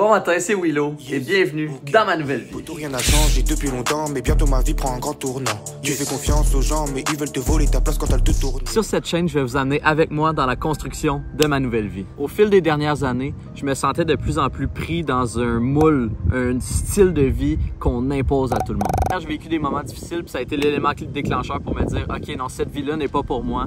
Bon matin, c'est Willow et bienvenue dans ma nouvelle vie. Tout rien n'a changé depuis longtemps, mais bientôt ma vie prend un grand tournant. Tu fais confiance aux gens, mais ils veulent te voler ta place quand elle te tourne. Sur cette chaîne, je vais vous amener avec moi dans la construction de ma nouvelle vie. Au fil des dernières années, je me sentais de plus en plus pris dans un moule, un style de vie qu'on impose à tout le monde. Quand j'ai vécu des moments difficiles, puis ça a été l'élément déclencheur pour me dire « Ok, non, cette vie-là n'est pas pour moi.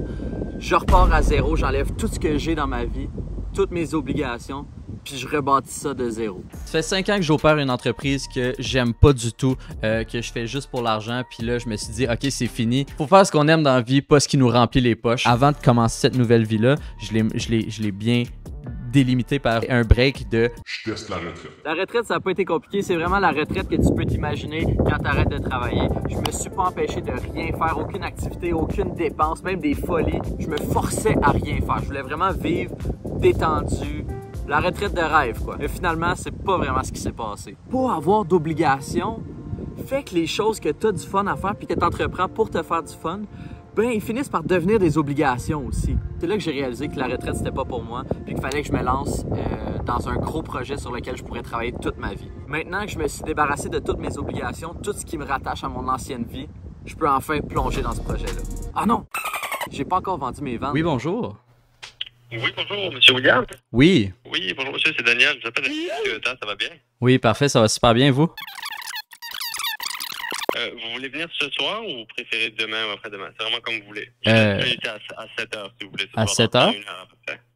Je repars à zéro, j'enlève tout ce que j'ai dans ma vie, toutes mes obligations. » Puis je rebâtis ça de zéro. Ça fait 5 ans que j'opère une entreprise que j'aime pas du tout, que je fais juste pour l'argent. Puis là, je me suis dit, ok, c'est fini. Faut faire ce qu'on aime dans la vie, pas ce qui nous remplit les poches. Avant de commencer cette nouvelle vie-là, je l'ai bien délimité par un break de je teste la retraite. La retraite, ça n'a pas été compliqué. C'est vraiment la retraite que tu peux t'imaginer quand tu arrêtes de travailler. Je me suis pas empêché de rien faire, aucune activité, aucune dépense, même des folies. Je me forçais à rien faire. Je voulais vraiment vivre détendu. La retraite de rêve, quoi. Mais finalement, c'est pas vraiment ce qui s'est passé. Pas avoir d'obligation fait que les choses que tu as du fun à faire puis que tu entreprends pour te faire du fun, ben, ils finissent par devenir des obligations aussi. C'est là que j'ai réalisé que la retraite, c'était pas pour moi puis qu'il fallait que je me lance dans un gros projet sur lequel je pourrais travailler toute ma vie. Maintenant que je me suis débarrassé de toutes mes obligations, tout ce qui me rattache à mon ancienne vie, je peux enfin plonger dans ce projet-là. Ah non! J'ai pas encore vendu mes ventes. Oui, bonjour. Oui, bonjour, monsieur William. Oui. Oui, bonjour, monsieur, c'est Daniel. Je vous appelle de temps, ça va bien? Oui, parfait, ça va super bien, vous? Vous voulez venir ce soir ou vous préférez demain ou après-demain? C'est vraiment comme vous voulez. Euh, à 7h, si vous voulez. À 7h?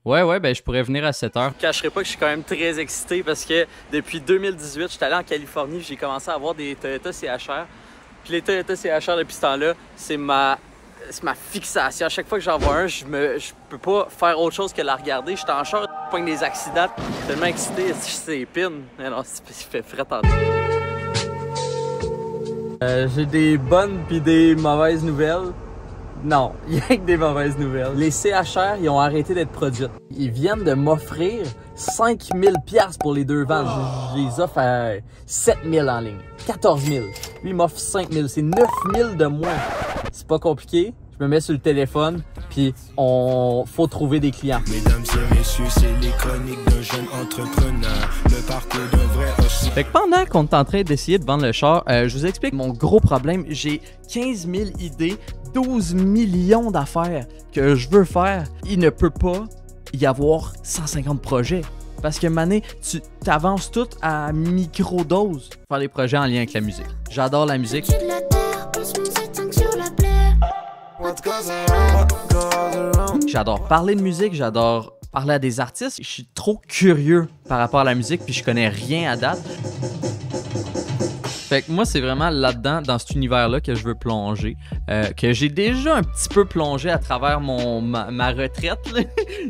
Ouais, Ben je pourrais venir à 7h. Je cacherai pas que je suis quand même très excité parce que depuis 2018, je suis allé en Californie, j'ai commencé à avoir des Toyota CHR. Puis les Toyota CHR depuis ce temps-là, c'est ma fixation. À chaque fois que j'en vois un, je peux pas faire autre chose que la regarder. Je suis en char, je pogne des accidents. Tellement excité, c'est épine. Mais non, il fait frais en j'ai des bonnes puis des mauvaises nouvelles. Non, il n'y a que des mauvaises nouvelles. Les CHR, ils ont arrêté d'être produites. Ils viennent de m'offrir 5000 $ pour les deux ventes. Je les offre à 7000 en ligne. 14 000. Lui, il m'offre 5000. C'est 9000 de moins. C'est pas compliqué. Je me mets sur le téléphone, puis faut trouver des clients. Mesdames et messieurs, c'est les chroniques d'un jeune entrepreneur. Le parcours d'un vrai hostile. Fait que pendant qu'on est en train d'essayer de vendre le char, je vous explique mon gros problème. J'ai 15 000 idées, 12 millions d'affaires que je veux faire. Il ne peut pas y avoir 150 projets. Parce que Mané, tu t'avances tout à micro-dose. Faire des projets en lien avec la musique. J'adore la musique. J'adore parler de musique, j'adore parler à des artistes. Je suis trop curieux par rapport à la musique, puis je connais rien à date. Fait que moi, c'est vraiment là-dedans, dans cet univers-là, que je veux plonger. Que j'ai déjà un petit peu plongé à travers ma retraite.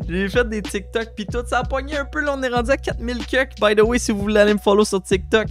J'ai fait des TikTok, puis tout ça a pogné un peu. Là, on est rendu à 4000 cucks. By the way, si vous voulez aller me follow sur TikTok,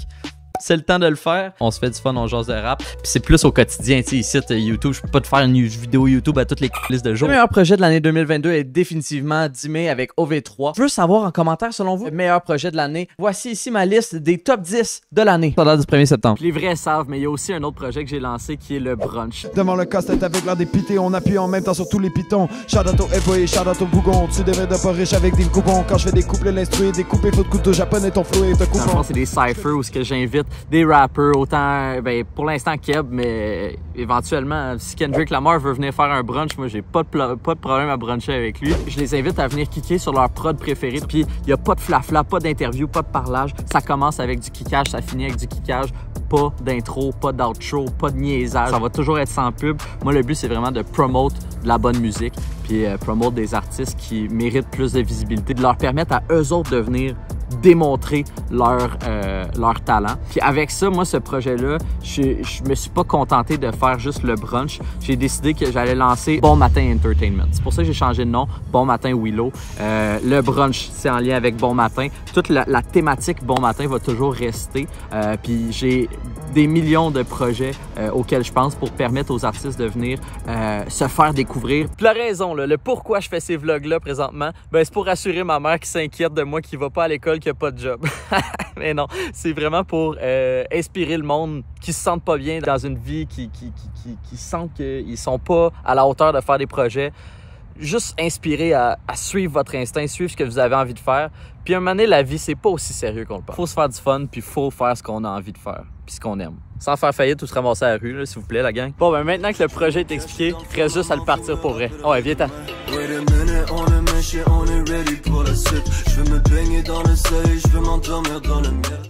c'est le temps de le faire. On se fait du fun, on jase de rap. Puis c'est plus au quotidien, tu sais, ici, YouTube, je peux pas te faire une vidéo YouTube à toutes les listes de jours. Le meilleur projet de l'année 2022 est définitivement 10 mai avec OV3. Je veux savoir en commentaire, selon vous, le meilleur projet de l'année. Voici ici ma liste des top 10 de l'année. Ça date du 1er septembre. Les vrais savent, mais il y a aussi un autre projet que j'ai lancé qui est le brunch. Devant le casse-tête avec l'air dépité, on appuie en même temps sur tous les pitons. Shout-out au Eboy, shout-out au Bougon. Tu devrais de pas riche avec des coupons. Quand je fais des couples, l'instruit, des coupés, faut de couteau japonais, ton flow est un coupon. Dans le fond, c'est des cyphers où j'invite des rappers. Autant, ben, pour l'instant Keb, mais éventuellement, si Kendrick Lamar veut venir faire un brunch, moi j'ai pas de problème à bruncher avec lui. Je les invite à venir kicker sur leur prod préféré. Puis il n'y a pas de flafla, pas d'interview, pas de parlage. Ça commence avec du kickage, ça finit avec du kickage. Pas d'intro, pas d'outro, pas de niaisage. Ça va toujours être sans pub. Moi, le but, c'est vraiment de promote de la bonne musique, puis promote des artistes qui méritent plus de visibilité, de leur permettre à eux autres de venir démontrer leur talent. Puis avec ça, moi, ce projet-là, je me suis pas contenté de faire juste le brunch. J'ai décidé que j'allais lancer Bon Matin Entertainment. C'est pour ça que j'ai changé de nom, Bon Matin Willow. Le brunch, c'est en lien avec Bon Matin. Toute la thématique Bon Matin va toujours rester. Puis j'ai des millions de projets auxquels je pense pour permettre aux artistes de venir se faire découvrir. Puis la raison, là, le pourquoi je fais ces vlogs-là présentement, ben, c'est pour rassurer ma mère qui s'inquiète de moi qui va pas à l'école, qui a pas de job. Mais non, c'est vraiment pour inspirer le monde qui se sentent pas bien dans une vie, qui sentent qu'ils sont pas à la hauteur de faire des projets. juste inspirer à suivre votre instinct, suivre ce que vous avez envie de faire. Puis un moment donné, la vie, c'est pas aussi sérieux qu'on le pense. Faut se faire du fun, puis faut faire ce qu'on a envie de faire, puis ce qu'on aime. Sans faire faillite ou se ramasser à la rue, s'il vous plaît, la gang. Bon, ben maintenant que le projet est expliqué, il reste juste à le partir pour vrai. Ouais, viens-t'en. On est ready pour la suite. Je veux me baigner dans le soleil, je veux m'endormir dans le miel.